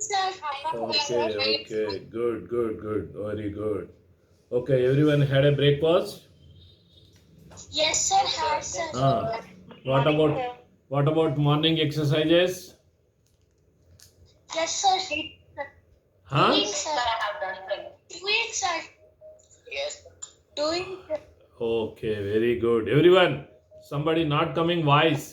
sir. Okay. Good. Very good. Okay, everyone had a breakfast? Yes, sir. Had, sir. Ah. What about morning exercises? Yes, sir. Huh? Doing, sir. Doing, sir. Doing, sir. Okay, very good. Everyone, somebody not coming wise.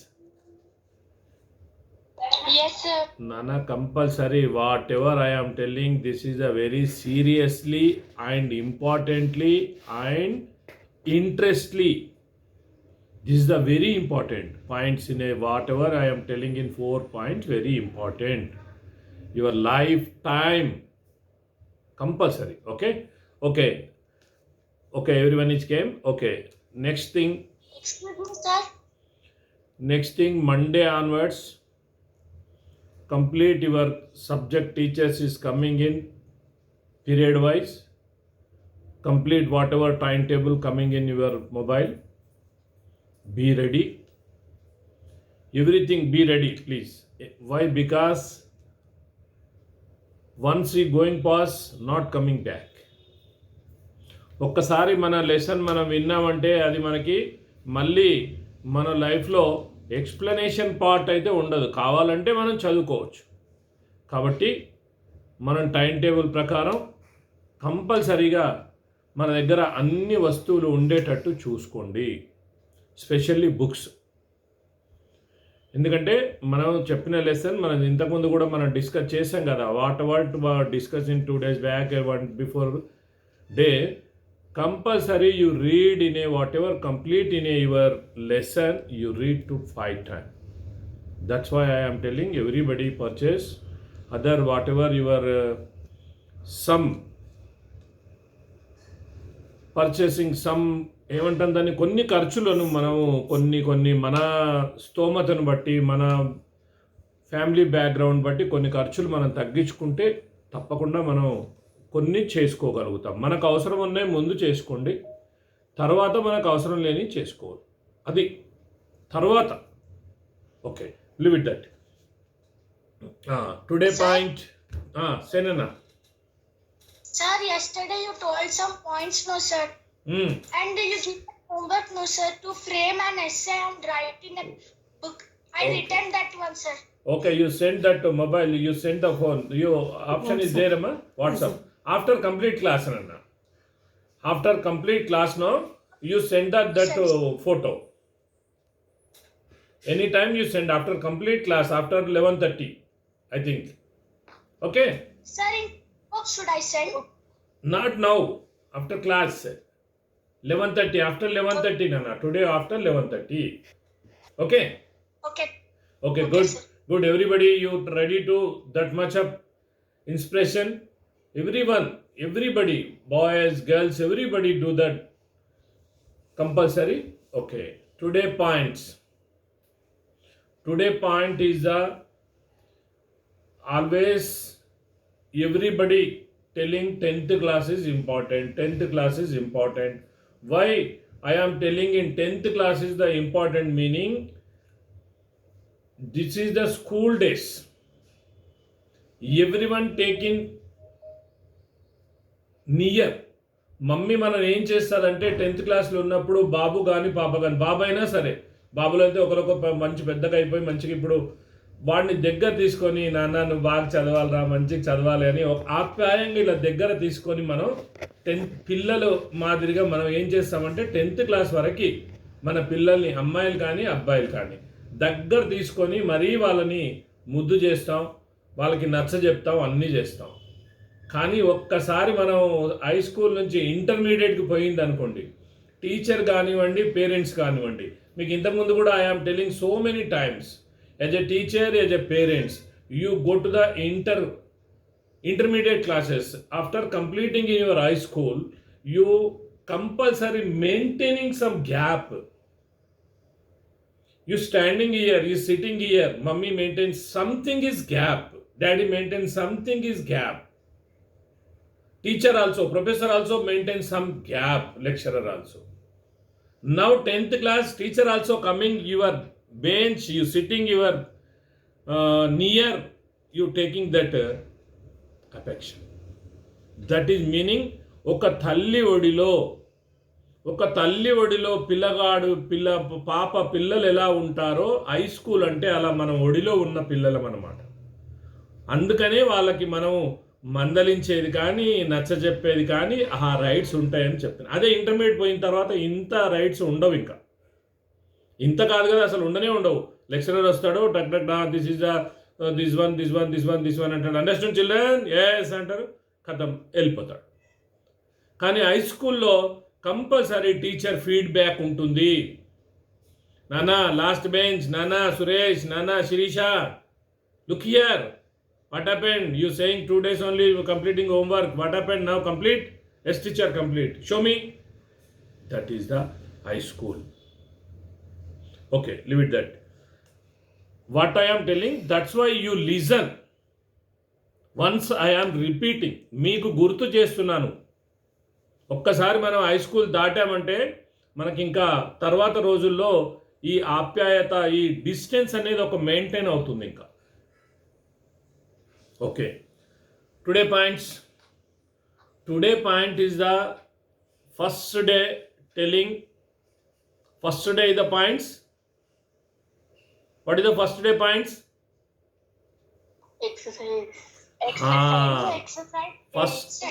Yes, sir. Nana compulsory. Whatever I am telling, this is a very seriously and importantly and interestly. This is the very important points in a whatever I am telling in 4 points. Very important. Your lifetime compulsory. Okay. Everyone is came. Okay. Excuse me, sir. Next thing. Monday onwards, complete your subject teachers is coming in period wise. Complete whatever timetable coming in your mobile. Be ready. Everything be ready, please. Why? Because once we going past, not coming back. ఒక్కసారి మన lesson మనం విన్నామంటే అది మనకి మళ్ళీ మన లైఫ్లో explanation part అయితే ఉండదు. కావాలంటే మనం చదువుకోవచ్చు. కాబట్టి మనం టైం టేబుల్ ప్రకారం కంపల్సరీగా మన దగ్గర అన్ని వస్తువులు ఉండేటట్టు చూసుకోండి. Specially books. ఎందుకంటే మనం చెప్పిన లెసన్ మనం ఇంతకుముందు కూడా మనం డిస్కస్ చేసాం కదా. What discuss in 2 days back, 1 before day. Compulsory you read in a whatever complete in a your lesson you read to 5 times. That's why I am telling everybody purchase other whatever your some purchasing some ఏమంటాం దాన్ని, కొన్ని ఖర్చులను మనము కొన్ని మన స్తోమతను బట్టి మన family background బట్టి కొన్ని ఖర్చులు మనం తగ్గించుకుంటే తప్పకుండా మనం కొన్ని చేసుకోగలుగుతాం. మనకు అవసరం ఉన్నాయి ముందు చేసుకోండి, తర్వాత మనకు అవసరం లేని చేసుకోవాలి. అది తర్వాత. Okay, leave it that. Today point. సేనన్నా. Sir, yesterday you told some points, no, sir. And you give homework, no, sir, to frame an essay and write in a book. I written that one, sir. Okay, you send that to mobile, you send the phone. Your option is there, Amma. WhatsApp. After complete class, Anna. After complete class, no, you send that photo. Anytime you send after complete class, after 11:30, I think. Okay? Sir, in what should I send? Not now. After class. 11:30. After 11:30, Nana. Today after 11:30. Okay? Okay. Okay, good. Sir. Good. Everybody, you ready to that much of inspiration? Everyone, everybody, boys, girls, everybody do that compulsory. Okay. Today points. Today point is always everybody telling 10th class is important. 10th class is important. Why I am telling in 10th class is the important meaning? This is the school days. Everyone taking near. Mummy మనం ఏం చేస్తారంటే 10th క్లాస్లో ఉన్నప్పుడు బాబు కానీ పాప కానీ, బాబు అయినా సరే, బాబులు అయితే ఒకరొక మంచి పెద్దగా అయిపోయి మంచిగా ఇప్పుడు వాడిని దగ్గర తీసుకొని, నాన్న నువ్వు బాగా చదవాలరా, మంచిగా చదవాలి అని ఒక ఆప్యాయంగా ఇలా దగ్గర తీసుకొని మనం 10th పిల్లలు మాదిరిగా మనం ఏం చేస్తామంటే 10th క్లాస్ వరకు మన పిల్లల్ని, అమ్మాయిలు కానీ అబ్బాయిలు కానీ, దగ్గర తీసుకొని మరీ వాళ్ళని ముద్దు చేస్తాం, వాళ్ళకి నచ్చ చెప్తాం, అన్నీ చేస్తాం. కానీ ఒక్కసారి మనం హై స్కూల్ నుంచి ఇంటర్మీడియట్కి పోయింది అనుకోండి, టీచర్ కానివ్వండి, పేరెంట్స్ కానివ్వండి, మీకు ఇంతకుముందు కూడా I am telling so many times, as a teacher, as a parents, you go to the intermediate classes. After completing in your high school, you compulsory maintaining some gap. You standing here, you sitting here, mummy maintains something is gap, daddy maintains something is gap. Teacher also, professor also maintains some gap, lecturer also. Now 10th class, teacher also coming your bench, you sitting your near, you taking that affection. That is meaning ఒక తల్లి ఒడిలో పిల్లలు ఎలా ఉంటారో high school అంటే అలా మనం ఒడిలో ఉన్న పిల్లలం అన్నమాట. అందుకనే వాళ్ళకి మనం మందలించేది కానీ నచ్చజెప్పేది కానీ ఆ రైట్స్ ఉంటాయని చెప్తాను. అదే ఇంటర్మీడియట్ పోయిన తర్వాత ఇంత రైట్స్ ఉండవు, ఇంకా ఇంత కాదు కదా, అసలు ఉండవు. లెక్చరర్ వస్తాడు, టక్ టక్ దిస్ ఈజ్ దిస్ వన్ అంటాడు, అండర్స్టాండ్ చిల్డ్రన్, ఎస్ అంటారు, కథం వెళ్ళిపోతాడు. కానీ హై స్కూల్లో కంపల్సరీ టీచర్ ఫీడ్బ్యాక్ ఉంటుంది. నానా లాస్ట్ బెంచ్, నానా సురేష్, నానా Sirisha, look here, what happened? You saying 2 days only completing homework, what happened? Now complete? Yes teacher, complete, show me. That is the high school. Okay, leave it that. What I am telling, that's why you listen. Once I am repeating, మీకు గుర్తు చేస్తున్నాను. ఒక్కసారి మనం high school దాటామంటే మనకి ఇంకా తర్వాత రోజుల్లో ఈ ఆప్యాయత, ఈ డిస్టెన్స్ అనేది ఒక మెయింటైన్ అవుతుంది ఇంకా. Okay, today points. Today point is the first day telling. First day is the points. What is the first day points? Exercise. First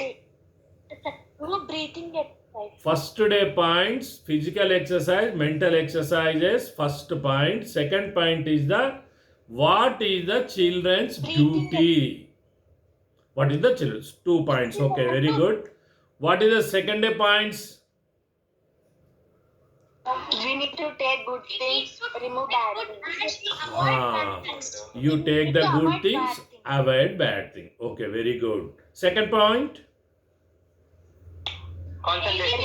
breathing exercise. First day points, physical exercise, mental exercises. First point. Second point is the what is the children's duty? What is the children's? 2 points. Okay, very good. What is the second day points? We need to take good things, remove bad things. You take the good things, avoid bad things. Okay, very good. Second point?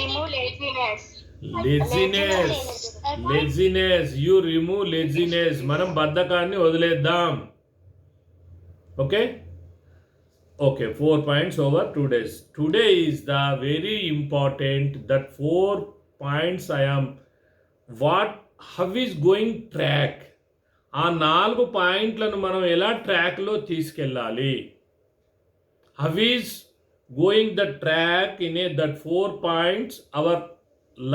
Remove laziness. Laziness. You remove laziness. మనం బద్ధకాన్ని వదిలేద్దాం. Okay? Okay, 4 points over 2 days. Today is the very important, that 4 points I am, how is going track. ఆ 4 పాయింట్లను మనం ఎలా ట్రాక్లో తీసుకెళ్ళాలి. How is going the track in that 4 points, our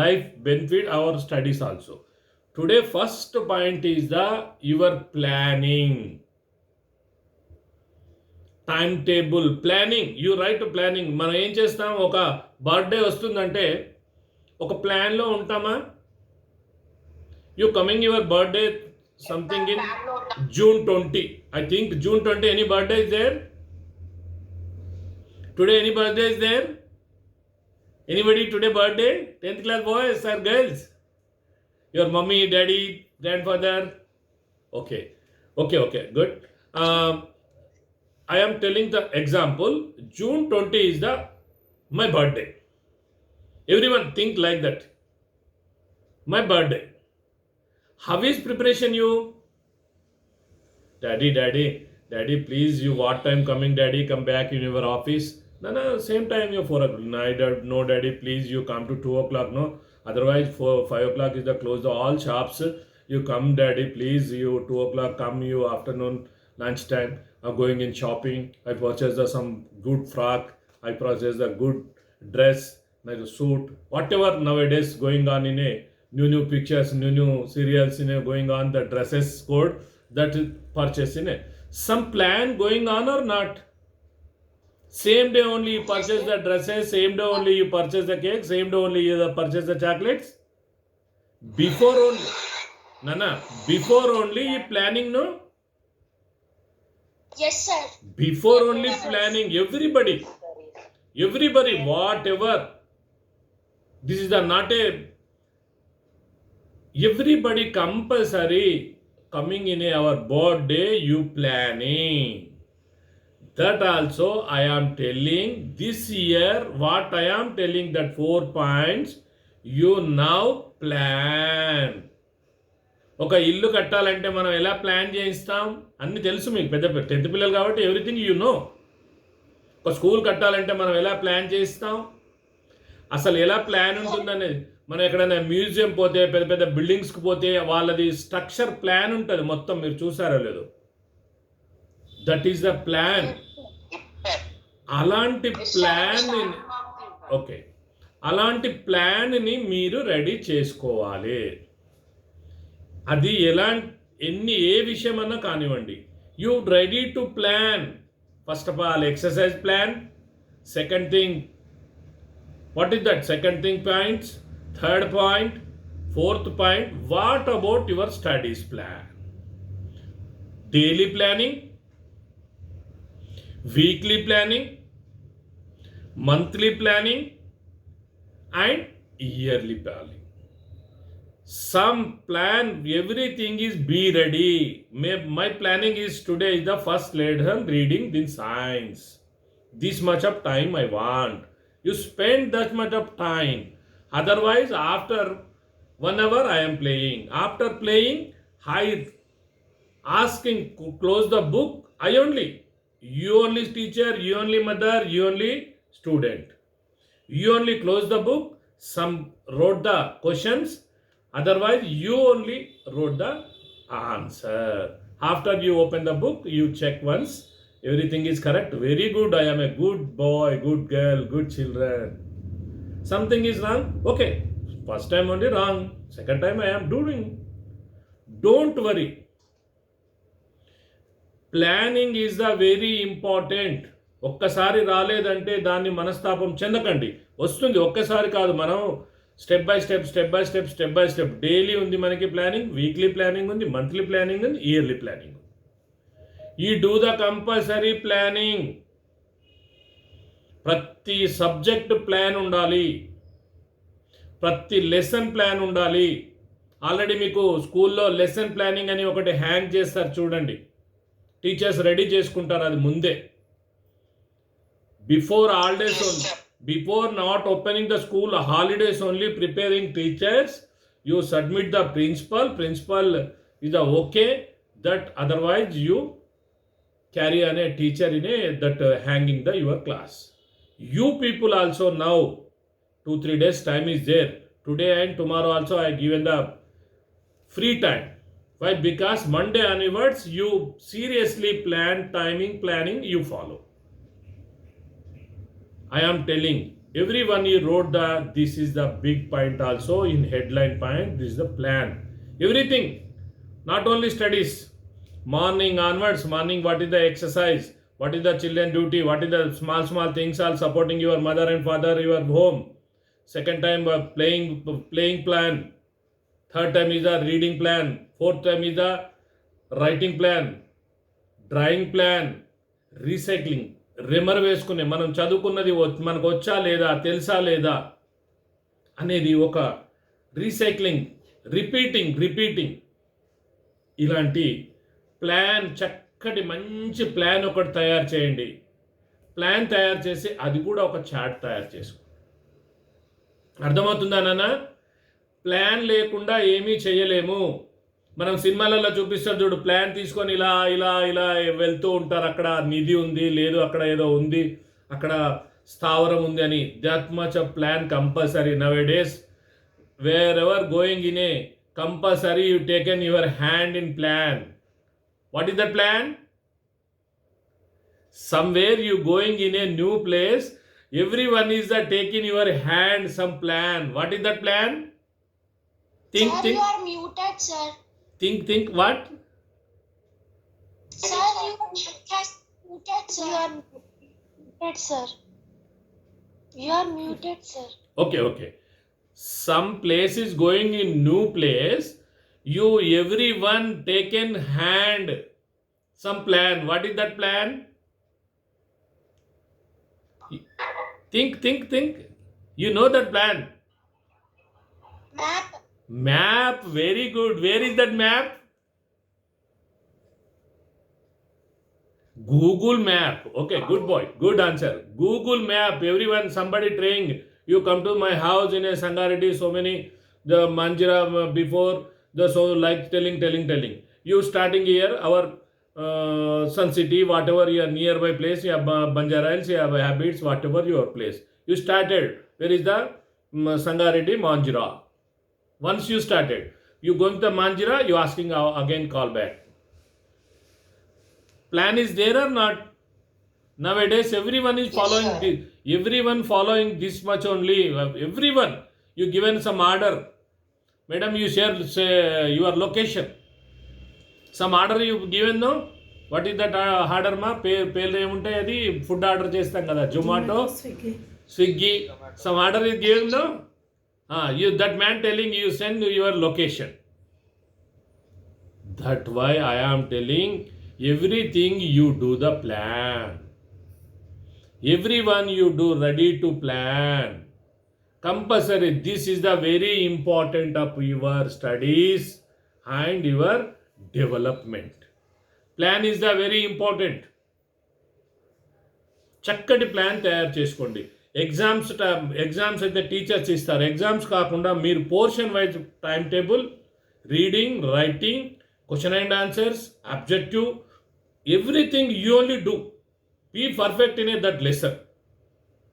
life benefit, our studies also. Today first point is the your planning. Time table, planning. You right planning. మనం ఏం చేస్తాం, ఒక బర్త్డే వస్తుందంటే ఒక ప్లాన్లో ఉంటామా? You coming your birthday something in June 20. I think June 20. Any birthday is there? Today any birthday is there? Anybody today birthday? 10th class boys or girls? Your mummy, daddy, grandfather? Okay, good. I am telling the example. June 20 is my birthday. Everyone think like that. My birthday. How is preparation you? Daddy, please, you what time coming? Daddy, come back in your office. No, same time you 4 o'clock. No, daddy, please, you come to 2 o'clock. No, otherwise 5 o'clock is the close all shops. You come, daddy, please, you 2 o'clock come, you afternoon lunchtime. I'm going in shopping. I purchased some good frock. I purchased a good dress, like a suit. Whatever nowadays going on in a new pictures, new serials in a going on, the dresses code that is purchased in a some plan going on or not. Same day only you purchase the dresses, same day only you purchase the cake, same day only you purchase the chocolates. Before only, before only you planning, no? Yes, sir. Before only planning, everybody, whatever. This is not a, everybody compulsory coming in our birthday, you planning. That also I am telling this year, what I am telling, that 4 points, you now plan. ఒక ఇల్లు కట్టాలంటే మనం ఎలా plan చేయిస్తాం అన్నీ తెలుసు మీకు, పెద్ద 10th పిల్లలు కాబట్టి ఎవ్రీథింగ్ యూ నో. ఒక స్కూల్ కట్టాలంటే మనం ఎలా ప్లాన్ చేయిస్తాం, అసలు ఎలా ప్లాన్ ఉంటుందనేది. మనం ఎక్కడైనా మ్యూజియం పోతే, పెద్ద పెద్ద బిల్డింగ్స్కి పోతే వాళ్ళది స్ట్రక్చర్ ప్లాన్ ఉంటుంది మొత్తం, మీరు చూసారో లేదో. That is the plan. అలాంటి ప్లాన్ ఓకే, అలాంటి ప్లాన్ని మీరు రెడీ చేసుకోవాలి. అది ఏ విషయమన్నా కానివ్వండి, you ready to plan. First of all exercise plan. Second thing, what is that second thing points? Third point, fourth point, what about your studies plan? Daily planning, weekly planning, monthly planning, and yearly planning. Some plan, everything is be ready. My planning is today is the first lesson reading in science. This much of time I want. You spend that much of time. Otherwise, after 1 hour I am playing. After playing, I asking close the book. You only teacher, you only mother, you only student. You only close the book. Some wrote the questions. Otherwise, you only wrote the answer. After you open the book, you check once. Everything is correct. Very good. I am a good boy, good girl, good children. Something is wrong. Okay. First time only wrong. Second time I am doing. Don't worry. Planning is the very important. ఒక్కసారి రాలేదంటే దాన్ని మనస్తాపం చెందకండి. వస్తుంది, ఒక్కసారి కాదు. మనం step by step daily ఉంది మనకి ప్లానింగ్, వీక్లీ ప్లానింగ్ ఉంది, మంత్లీ ప్లానింగ్ ఉంది, ఇయర్లీ ప్లానింగ్ ఉంది. ఈ డూ ద కంపల్సరీ ప్లానింగ్. ప్రతి సబ్జెక్ట్ ప్లాన్ ఉండాలి, ప్రతి లెసన్ ప్లాన్ ఉండాలి. ఆల్రెడీ మీకు స్కూల్లో లెసన్ ప్లానింగ్ అని ఒకటి హ్యాంగ్ చేస్తారు చూడండి. టీచర్స్ రెడీ చేసుకుంటారు అది ముందే. Before holidays only, before not opening the school, holidays only preparing teachers. You submit the principal is the okay, that otherwise you carry on a teacher in a that hanging the your class. You people also now 2-3 days time is there. Today and tomorrow also I given the free time. Why? Because Monday onwards you seriously plan, planning you follow. I am telling everyone, you wrote this is the big point also in headline point. This is the plan. Everything, not only studies. Morning onwards, what is the exercise? What is the children duty? What is the small things are supporting your mother and father, your home. Second time playing plan. Third time is the reading plan. Fourth time is the writing plan, drawing plan, recycling. రిమర్ వేసుకునే మనం చదువుకున్నది మనకు వచ్చా లేదా, తెలుసా లేదా అనేది ఒక రీసైక్లింగ్, రిపీటింగ్. ఇలాంటి ప్లాన్, చక్కటి మంచి ప్లాన్ ఒకటి తయారు చేయండి. ప్లాన్ తయారు చేసి అది కూడా ఒక చార్ట్ తయారు చేసుకో. అర్థమవుతుందా నాన్న? ప్లాన్ లేకుండా ఏమీ చేయలేము. మనం సినిమాలలో చూపిస్తారు చూడు, ప్లాన్ తీసుకొని ఇలా వెళ్తూ ఉంటారు. అక్కడ నిధి ఉంది, లేదు అక్కడ ఏదో ఉంది, అక్కడ స్థావరం ఉంది అని. That much of plan compulsory now A days. Wear ever going in a compulsory you taken your hand in plan. What is that plan? somewhere you going in a new place, everyone is taking your hand some plan. What is that plan? Sir, you are muted, sir. Think what? Sir, you are muted, sir. You are muted, sir. You are muted, sir. Okay. Some place is going in new place. You everyone taken hand some plan. What is that plan? Think. You know that plan? Map. Very good. Where is that map? Google Map. Okay, good boy. Good answer. Google Map. Everyone, somebody trained. You come to my house in a Sangareddy, so many, the Manjira before, the so like telling. You starting here, our Sun City, whatever your nearby place, you have Banjarals, you have habits, whatever your place. You started. Where is the Sangareddy, Manjira? Once you started, you going to Manjira, you asking again call back. Plan is there or not? Nowadays, everyone is following sir. this. Everyone following this much only. Everyone, you given some order, madam. You share say, your location. Some order you given no. What is that order ma? పేర్లు ఏముంటాయి అది food order చేస్తాం కదా Zomato Swiggy some order is given no. You that man telling you send your location. That why I am telling everything you do the plan. Everyone you do ready to plan. Compulsory. This is the very important of your studies and your development. Plan is the very important. చక్కటి plan తయారు చేసుకోండి. Exams అయితే teachers ఇస్తారు. Exams కాకుండా మీరు portion wise time table, reading, writing, question and answers, objective, everything you only do. Be perfect in that lesson.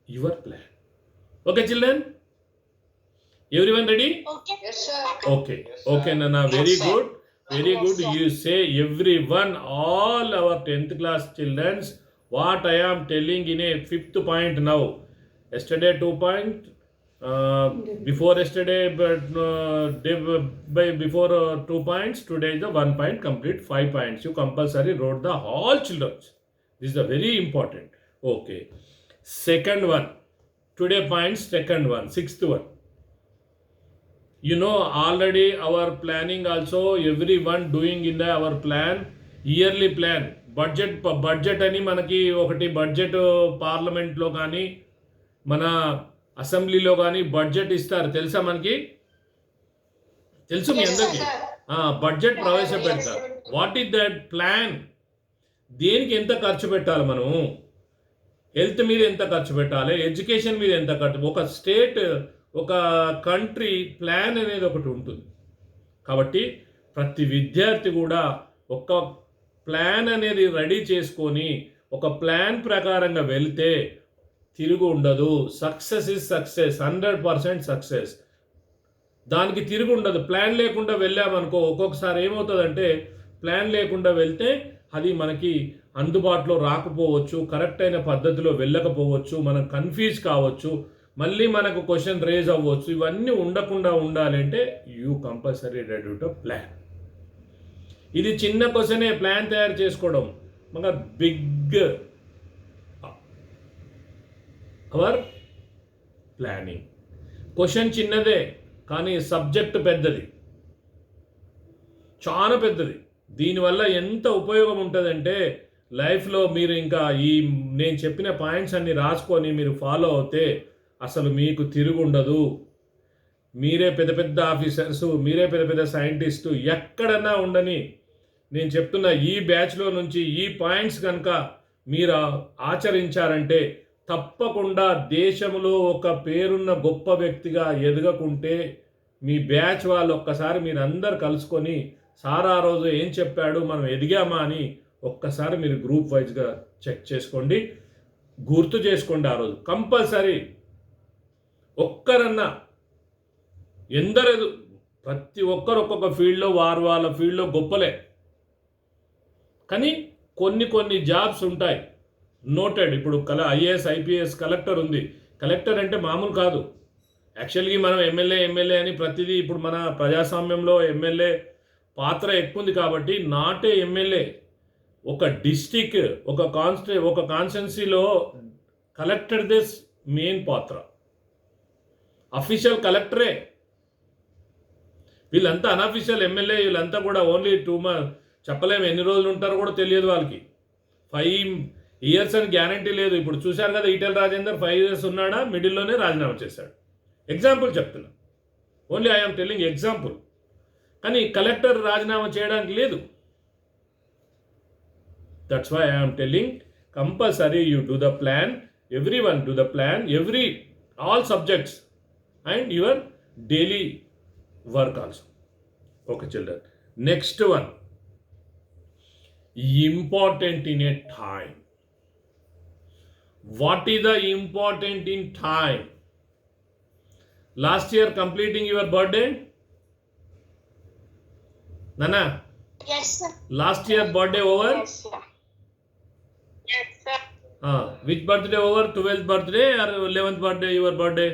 Your plan. Okay, children? Everyone ready? Okay. Yes, sir. Okay. Okay, Nana. Very good. Very good. You say everyone, all our 10th class children, what I am telling in a 5th point now. Yesterday 2 point. Before yesterday, but before 2 points. Today is the 1 point. Complete 5 points. You compulsory wrote the all children. This is the very important. Okay. Second one. Today points, second one. Sixth one. You know already our planning also, everyone doing in the our plan, yearly plan. Budget అని మనకి ఒకటి budget పార్లమెంట్లో కానీ మన అసెంబ్లీలో కానీ budget ఇస్తారు తెలుసా మనకి? తెలుసు మీ అందరికీ. బడ్జెట్ ప్రవేశపెడతారు. What is that plan? దేనికి ఎంత ఖర్చు పెట్టాలి మనం? హెల్త్ మీద ఎంత ఖర్చు పెట్టాలి? ఎడ్యుకేషన్ మీద ఎంత ఖర్చు? ఒక స్టేట్, ఒక కంట్రీ ప్లాన్ అనేది ఒకటి ఉంటుంది. కాబట్టి ప్రతి విద్యార్థి కూడా ఒక ప్లాన్ అనేది రెడీ చేసుకొని ఒక ప్లాన్ ప్రకారంగా వెళ్తే తిరుగు ఉండదు. Success is success, 100% success. దానికి తిరుగు ఉండదు. ప్లాన్ లేకుండా వెళ్ళామనుకో ఒక్కొక్కసారి ఏమవుతుందంటే ప్లాన్ లేకుండా వెళ్తే అది మనకి అందుబాటులో రాకపోవచ్చు, కరెక్ట్ అయిన పద్ధతిలో వెళ్ళకపోవచ్చు, మనం కన్ఫ్యూజ్ కావచ్చు, మళ్ళీ మనకు క్వశ్చన్ రేజ్ అవ్వచ్చు. ఇవన్నీ ఉండకుండా ఉండాలంటే you compulsory ready to plan. ఇది చిన్న క్వశ్చనే ప్లాన్ తయారు చేసుకోవడం. మన బిగ్ అవర్ ప్లానింగ్. క్వశ్చన్ చిన్నదే కానీ సబ్జెక్ట్ పెద్దది, చాలా పెద్దది. దీనివల్ల ఎంత ఉపయోగం ఉంటుందంటే లైఫ్లో మీరు ఇంకా ఈ నేను చెప్పిన పాయింట్స్ అన్ని రాసుకొని మీరు ఫాలో అవుతే అసలు మీకు తిరుగు ఉండదు. మీరే పెద్ద పెద్ద ఆఫీసర్సు, మీరే పెద్ద పెద్ద సైంటిస్టు ఎక్కడన్నా ఉండని. నేను చెప్తున్న ఈ బ్యాచ్లో నుంచి ఈ పాయింట్స్ కనుక మీరు ఆచరించారంటే తప్పకుండా దేశంలో ఒక పేరున్న గొప్ప వ్యక్తిగా ఎదగకుంటే మీ బ్యాచ్ వాళ్ళు ఒక్కసారి మీరు అందరు కలుసుకొని సార్ ఆ రోజు ఏం చెప్పాడు, మనం ఎదిగామా అని ఒక్కసారి మీరు గ్రూప్ వైజ్గా చెక్ చేసుకోండి, గుర్తు చేసుకోండి. ఆ రోజు కంపల్సరీ ఒక్కరన్నా ఎందరు ప్రతి ఒక్కరు ఒక్కొక్క ఫీల్డ్లో వాళ్ళ ఫీల్డ్లో గొప్పలే. కానీ కొన్ని జాబ్స్ ఉంటాయి నోటెడ్. ఇప్పుడు ఐఏఎస్, ఐపీఎస్, కలెక్టర్ ఉంది. కలెక్టర్ అంటే మామూలు కాదు. యాక్చువల్గా మనం ఎమ్మెల్యే అని ప్రతిదీ ఇప్పుడు మన ప్రజాస్వామ్యంలో ఎమ్మెల్యే పాత్ర ఎక్కువ ఉంది కాబట్టి నాటే ఎమ్మెల్యే ఒక డిస్టిక్, ఒక కాన్స్టిట్యున్సీలో కలెక్టర్దే మెయిన్ పాత్ర. అఫీషియల్ కలెక్టరే. వీళ్ళంతా అనఫీషియల్ ఎమ్మెల్యే. వీళ్ళంతా కూడా ఓన్లీ 2 months, చెప్పలేము ఎన్ని రోజులు ఉంటారో కూడా తెలియదు వాళ్ళకి. 5 years అని గ్యారంటీ లేదు. ఇప్పుడు చూశారు కదా ఈటెల రాజేందర్ 5 years ఉన్నాడా, మిడిల్లోనే రాజీనామా చేశాడు. ఎగ్జాంపుల్ చెప్తున్నా, ఓన్లీ ఐఎమ్ టెల్లింగ్ ఎగ్జాంపుల్. కానీ కలెక్టర్ రాజీనామా చేయడానికి లేదు. That's why I'm telling compulsory you do the plan. Everyone do the plan, all subjects and your daily work also. Okay children. Next one, important in a time. What is the important in time? Last year completing your birthday? Nana? Yes, sir. Last year birthday over? Yes, sir. Yes, sir. Which birthday over? 12th birthday or 11th birthday? Your birthday?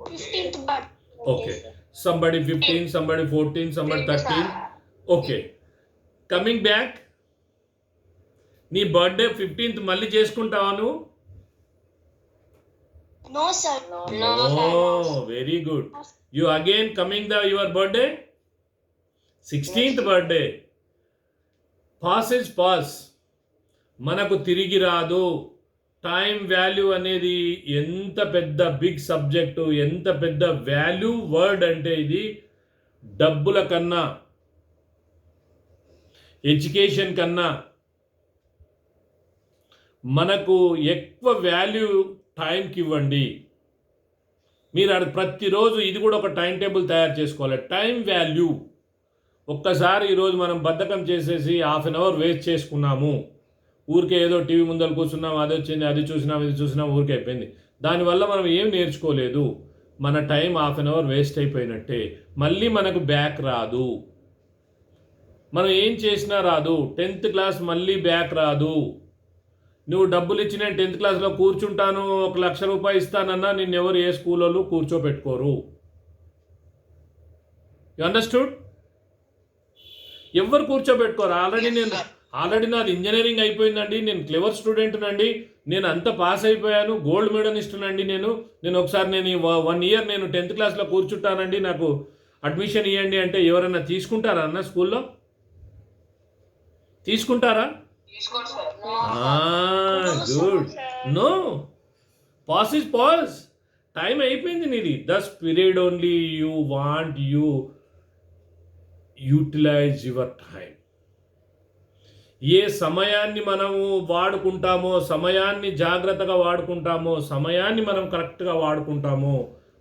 15th birthday. Okay. Somebody 15, somebody 14, somebody 13. Okay. Coming back. నీ birthday 15th మళ్ళీ చేసుకుంటావా నువ్వు? No, sir. Very good. You again coming your birthday? 16th birthday. Pass is pass. మనకు తిరిగి రాదు. Time value అనేది ఎంత పెద్ద బిగ్ సబ్జెక్టు, ఎంత పెద్ద వాల్యూ వర్డ్ అంటే ఇది డబ్బుల కన్నా, ఎడ్యుకేషన్ కన్నా మనకు ఎక్కువ వాల్యూ టైంకి ఇవ్వండి. మీరు అది ప్రతిరోజు ఇది కూడా ఒక టైం టేబుల్ తయారు చేసుకోవాలి. Time value. ఒక్కసారి ఈరోజు మనం బద్ధకం చేసేసి హాఫ్ అన్ అవర్ వేస్ట్ చేసుకున్నాము, ఊరికే ఏదో టీవీ ముందర కూర్చున్నాం, అది వచ్చింది, అది చూసినాం, ఇది చూసినాం, ఊరికే అయిపోయింది. దానివల్ల మనం ఏం నేర్చుకోలేదు. మన time half an hour waste అయిపోయినట్టే. మళ్ళీ మనకు బ్యాక్ రాదు. మనం ఏం చేసినా రాదు. 10th క్లాస్ మళ్ళీ బ్యాక్ రాదు. నువ్వు డబ్బులు ఇచ్చి నేను 10th క్లాస్లో కూర్చుంటాను, 1,00,000 రూపాయలు ఇస్తానన్నా నిన్నెవరు ఏ స్కూల్లో కూర్చోబెట్టుకోరు. You understood? ఎవరు కూర్చోబెట్టుకోరు. ఆల్రెడీ నాది ఇంజనీరింగ్ అయిపోయిందండి, నేను క్లెవర్ స్టూడెంట్నండి, నేను అంత పాస్ అయిపోయాను, గోల్డ్ మెడలిస్టునండి నేను ఒకసారి నేను 1 ఇయర్ నేను 10th క్లాస్లో కూర్చుంటానండి, నాకు అడ్మిషన్ ఇవ్వండి అంటే ఎవరన్నా తీసుకుంటారా అన్న స్కూల్లో? తీసుకుంటారా? Good. No. Pass is pass. Time అయిపోయింది నీది. Thus period only you want you utilize your time. ఏ సమయాన్ని మనము వాడుకుంటామో, సమయాన్ని జాగ్రత్తగా వాడుకుంటామో, సమయాన్ని మనం కరెక్ట్గా వాడుకుంటామో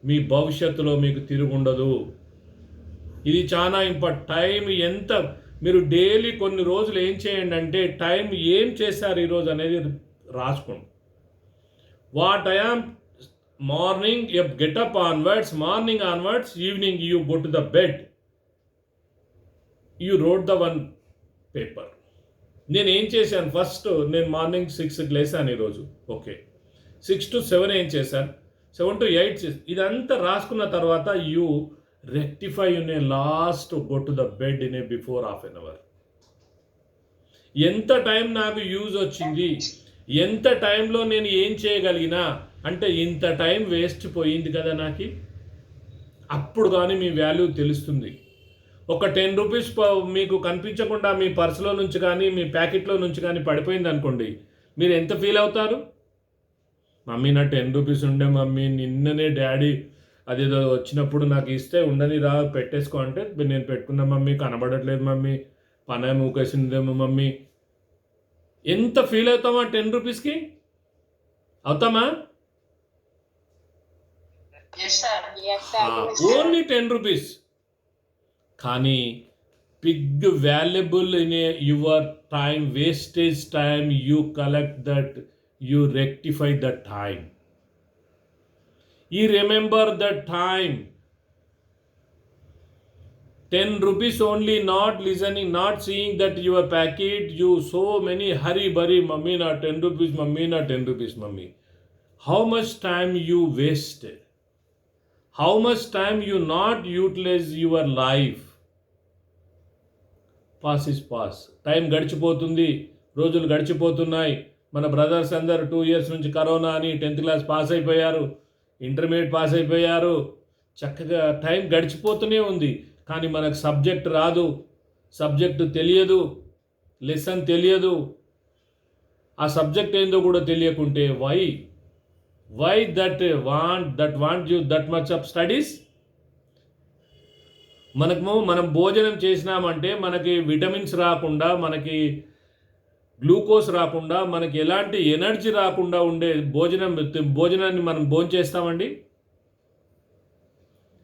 మీ భవిష్యత్తులో మీకు తిరుగుండదు. ఇది చాలా ఇంపార్టెంట్. టైం ఎంత మీరు డైలీ కొన్ని రోజులు ఏం చేయండి అంటే టైం ఏం చేశారు ఈరోజు అనేది రాసుకోండి. What I am morning get up onwards, morning onwards, evening you go to the bed, you wrote the one paper. నేను ఏం చేశాను? ఫస్ట్ నేను మార్నింగ్ 6కి లేసాను ఈరోజు. ఓకే, 6 to 7 ఏం చేశాను, 7 to 8 చేశాను. ఇదంతా రాసుకున్న తర్వాత you rectify in a last go to the bed in a before half an hour. ఎంత టైం నాకు యూజ్ వచ్చింది, ఎంత టైంలో నేను ఏం చేయగలిగినా అంటే ఇంత టైం వేస్ట్ పోయింది కదా నాకు. అప్పుడు కానీ మీ వాల్యూ తెలుస్తుంది. ఒక 10 రూపీస్ మీకు కనిపించకుండా మీ పర్సులో నుంచి కానీ మీ ప్యాకెట్లో నుంచి కానీ పడిపోయింది అనుకోండి, మీరు ఎంత ఫీల్ అవుతారు? మమ్మీ నా 10 రూపీస్ ఉండే మమ్మీ, నిన్ననే డాడీ అదేదో వచ్చినప్పుడు నాకు ఇస్తే ఉండని రా పెట్టేసుకో అంటే నేను పెట్టుకున్నా మమ్మీ, కనబడట్లేదు మమ్మీ, పన మూకేసిందేమో మమ్మీ. ఎంత ఫీల్ అవుతామా 10 రూపీస్కి? అవుతామా? Only 10 rupees. కానీ big valuable in your time, wastage time, you collect that, you rectify the time. You remember the time. 10 rupees only, not listening, not seeing that your packet, you so many hurry burry, mummy na 10 rupees, mummy na 10 rupees, mummy. How much time you wasted? How much time you not utilize your life? Pass is pass. Time గడిచిపోతుంది, రోజులు గడిచిపోతున్నాయి. మన brothers అందరు 2 years నుంచి corona అని 10th class pass అయిపోయారు, intermediate pass అయిపోయారు. చక్కగా time గడిచిపోతూనే ఉంది. కానీ మనకు సబ్జెక్ట్ రాదు, సబ్జెక్టు తెలియదు, లెసన్ తెలియదు. ఆ సబ్జెక్ట్ ఏందో కూడా తెలియకుంటే why that want you that much of studies? మనం భోజనం చేసినామంటే మనకి విటమిన్స్ రాకుండా, మనకి గ్లూకోజ్ రాకుండా, మనకి ఎలాంటి ఎనర్జీ రాకుండా ఉండే భోజనాన్ని మనం భోంచేస్తామండి.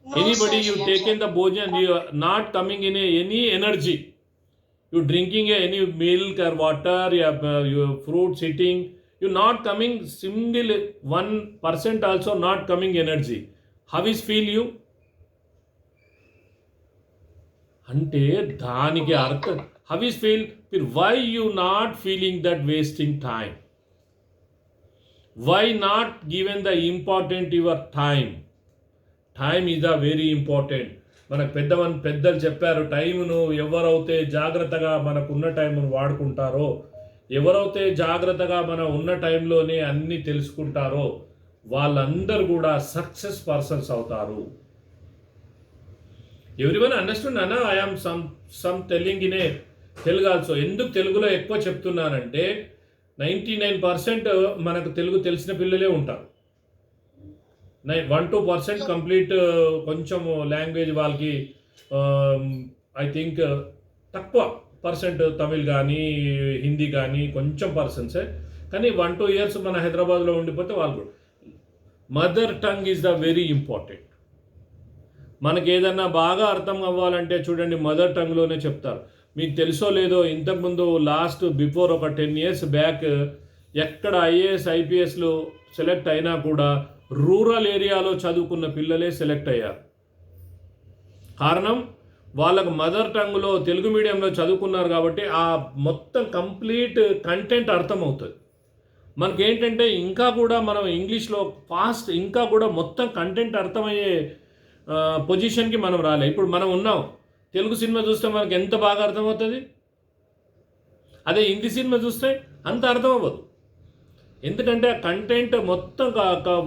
ఎనీబడి యూ టేకెన్ ద భోజనం, you not coming in any energy, you drinking any milk or water, fruits eating, you not coming single 1% also not coming energy. How is feel you? అంటే దానికి how is feel, why you not feeling that wasting time, why not given the important your time is a very important. మనకు పెద్దలు చెప్పారు, టైంను ఎవరైతే జాగ్రత్తగా మనకున్న టైంను వాడుకుంటారో, ఎవరైతే జాగ్రత్తగా మన ఉన్న టైంలోనే అన్నీ తెలుసుకుంటారో వాళ్ళందరూ కూడా సక్సెస్ పర్సన్స్ అవుతారు. ఎవ్రీవన్ అండర్స్టాండ్ అన్న? I am some telling in a Telugu also. ఎందుకు తెలుగులో ఎక్కువ చెప్తున్నానంటే 99% మనకు తెలుగు తెలిసిన పిల్లలే ఉంటారు. 1-2% కంప్లీట్ కొంచెం లాంగ్వేజ్ వాళ్ళకి ఐ థింక్ తక్కువ పర్సెంట్ తమిళ్ కానీ హిందీ కానీ కొంచెం పర్సన్సే. కానీ 1-2 ఇయర్స్ మన హైదరాబాద్లో ఉండిపోతే వాళ్ళు mother tongue is the very important. మనకి ఏదన్నా బాగా అర్థం అవ్వాలంటే చూడండి, మదర్ టంగ్లోనే చెప్తారు. మీకు తెలుసో లేదో, ఇంతకుముందు బిఫోర్ ఒక 10 years బ్యాక్ ఎక్కడ ఐఏఎస్ ఐపీఎస్లో సెలెక్ట్ అయినా కూడా రూరల్ ఏరియాలో చదువుకున్న పిల్లలే సెలెక్ట్ అయ్యారు. కారణం వాళ్ళకు మదర్ టంగ్లో తెలుగు మీడియంలో చదువుకున్నారు కాబట్టి ఆ మొత్తం కంప్లీట్ కంటెంట్ అర్థమవుతుంది. మనకేంటంటే ఇంకా కూడా మనం ఇంగ్లీష్లో ఫాస్ట్ ఇంకా కూడా మొత్తం కంటెంట్ అర్థమయ్యే పొజిషన్కి మనం రాలే. ఇప్పుడు మనం ఉన్నాం, తెలుగు సినిమా చూస్తే మనకి ఎంత బాగా అర్థమవుతుంది, అదే హిందీ సినిమా చూస్తే అంత అర్థం అవ్వదు. ఎందుకంటే ఆ కంటెంట్ మొత్తం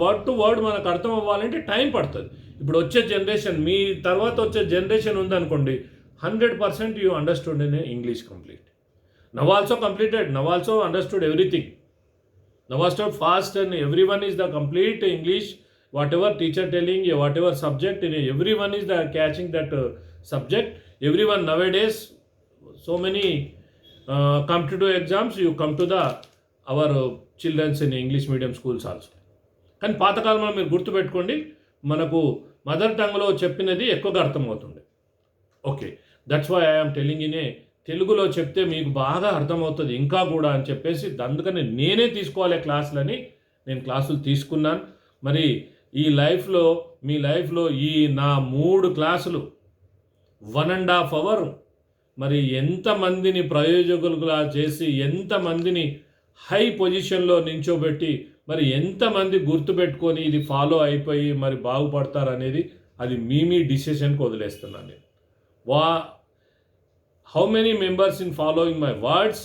వర్డ్ టు వర్డ్ మనకు అర్థం అవ్వాలంటే టైం పడుతుంది. ఇప్పుడు వచ్చే జనరేషన్, మీ తర్వాత వచ్చే జనరేషన్ ఉందనుకోండి, 100% you understood in English complete. Now also completed, now also understood everything. Now I start fast and everyone is the complete English, whatever teacher telling you, whatever subject, everyone is the catching that subject. Everyone nowadays, so many competitive exams, you come to the our children's in English medium schools also. కానీ పాతకాలంలో మీరు గుర్తుపెట్టుకోండి, మనకు mother టంగ్లో చెప్పినది ఎక్కువగా అర్థమవుతుంది. Okay, that's why I'm telling in a తెలుగులో చెప్తే మీకు బాగా అర్థమవుతుంది ఇంకా కూడా అని చెప్పేసి, అందుకని నేనే తీసుకోవాలి క్లాసులని నేను క్లాసులు తీసుకున్నాను. మరి ఈ లైఫ్లో, మీ లైఫ్లో ఈ నా 3 క్లాసులు 1.5 hour మరి ఎంతమందిని ప్రయోజకులుగా చేసి, ఎంతమందిని హై పొజిషన్లో నించోబెట్టి, మరి ఎంతమంది గుర్తుపెట్టుకొని ఇది ఫాలో అయిపోయి మరి బాగుపడతారనేది అది మీ డిసిషన్కి వదిలేస్తున్నాను నేను. How many members in following my words?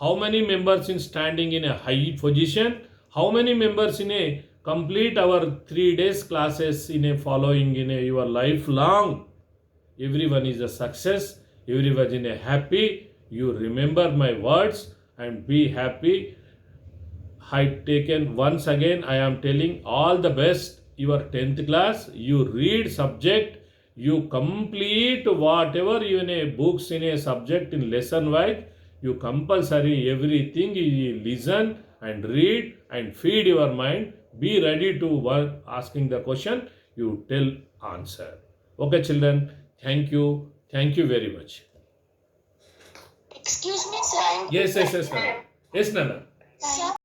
How many members in standing in a high position? How many members in a complete our 3 days classes in a following in a your lifelong? Everyone is a success. Everyone is a happy. You remember my words and be happy. I taken once again. I am telling all the best. Your 10th class. You read subject. You complete whatever you in a books in a subject in lesson wise, you compulsory everything you listen and read and feed your mind. Be ready to work asking the question, you tell answer. Okay children, thank you very much. Excuse me sir. Yes Nana. Sir,